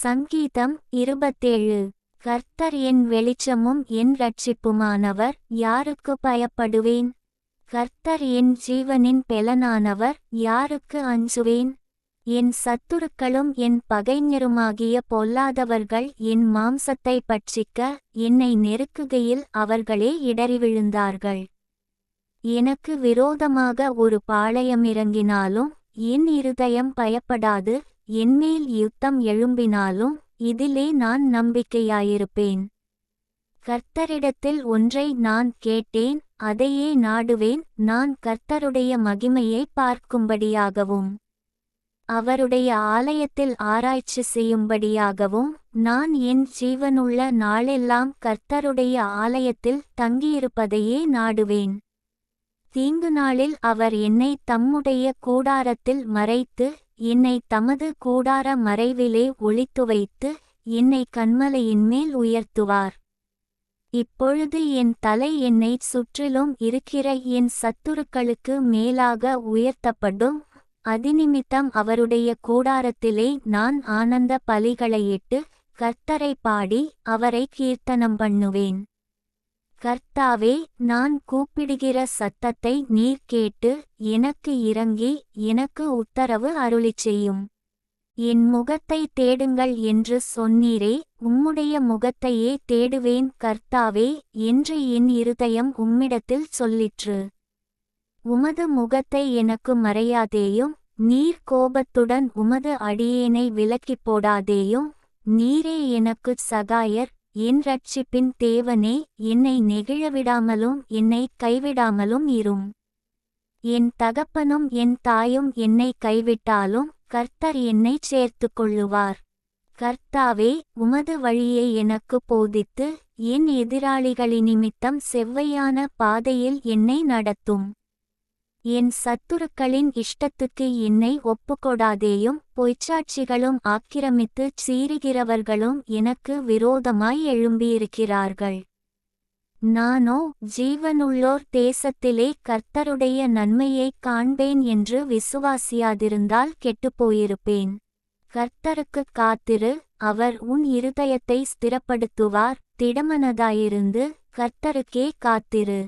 சங்கீதம் 27. கர்த்தர் என் வெளிச்சமும் என் இரட்சிப்புமானவர், யாருக்கு பயப்படுவேன்? கர்த்தர் என் ஜீவனின் பெலனானவர், யாருக்கு அஞ்சுவேன்? என் சத்துருக்களும் என் பகைஞருமாகிய பொல்லாதவர்கள் என் மாம்சத்தை பட்சிக்க என்னை நெருக்குகையில் அவர்களே இடறி விழுந்தார்கள். எனக்கு விரோதமாக ஒரு பாளையமிறங்கினாலும் என் இருதயம் பயப்படாது. என்மேல் யுத்தம் எழும்பினாலும் இதிலே நான் நம்பிக்கையாயிருப்பேன். கர்த்தரிடத்தில் ஒன்றை நான் கேட்டேன், அதையே நாடுவேன், நான் கர்த்தருடைய மகிமையை பார்க்கும்படியாகவும் அவருடைய ஆலயத்தில் ஆராய்ச்சி செய்யும்படியாகவும் நான் என் ஜீவனுள்ள நாளெல்லாம் கர்த்தருடைய ஆலயத்தில் தங்கியிருப்பதையே நாடுவேன். தீங்கு நாளில் அவர் என்னை தம்முடைய கூடாரத்தில் மறைத்து என்னை தமது கூடார மறைவிலே ஒளித்துவைத்து என்னை கன்மலையின்மேல் உயர்த்துவார். இப்பொழுது என் தலை என்னைச் சுற்றிலும் இருக்கிற என் சத்துருக்களுக்கு மேலாக உயர்த்தப்படும். அதினிமித்தம் அவருடைய கூடாரத்திலே நான் ஆனந்த பலிகளையிட்டு கர்த்தரை பாடி அவரை கீர்த்தனம் பண்ணுவேன். கர்த்தாவே, நான் கூப்பிடுகிற சத்தத்தை நீர் கேட்டு எனக்கு இறங்கி எனக்கு உத்தரவு அருளிச்செய்யும். என் முகத்தை தேடுங்கள் என்று சொன்னீரே, உம்முடைய முகத்தையே தேடுவேன் கர்த்தாவே என்று என் இருதயம் உம்மிடத்தில் சொல்லிற்று. உமது முகத்தை எனக்கு மறையாதேயும், நீர் கோபத்துடன் உமது அடியேனை விலக்கிப் போடாதேயும். நீரே எனக்குச் சகாயர், என் இரட்சிப்பின் தேவனே, என்னை நெகிழவிடாமலும் என்னை கைவிடாமலும் இரும். என் தகப்பனும் என் தாயும் என்னை கைவிட்டாலும் கர்த்தர் என்னை சேர்த்து கொள்ளுவார். கர்த்தாவே, உமது வழியை எனக்கு போதித்து என் எதிராளிகளினிமித்தம் செவ்வையான பாதையில் என்னை நடத்தும். என் சத்துருக்களின் இஷ்டத்துக்கு என்னை ஒப்புக்கொடாதேயும். பொய்ச்சாட்சிகளும் ஆக்கிரமித்துச் சீறுகிறவர்களும் எனக்கு விரோதமாய் எழும்பியிருக்கிறார்கள். நானோ ஜீவனுள்ளோர் தேசத்திலே கர்த்தருடைய நன்மையைக் காண்பேன் என்று விசுவாசியாதிருந்தால் கெட்டுப்போயிருப்பேன். கர்த்தருக்குக் காத்திரு, அவர் உன் இருதயத்தை ஸ்திரப்படுத்துவார். திடமனதாயிருந்து கர்த்தருக்கே காத்திரு.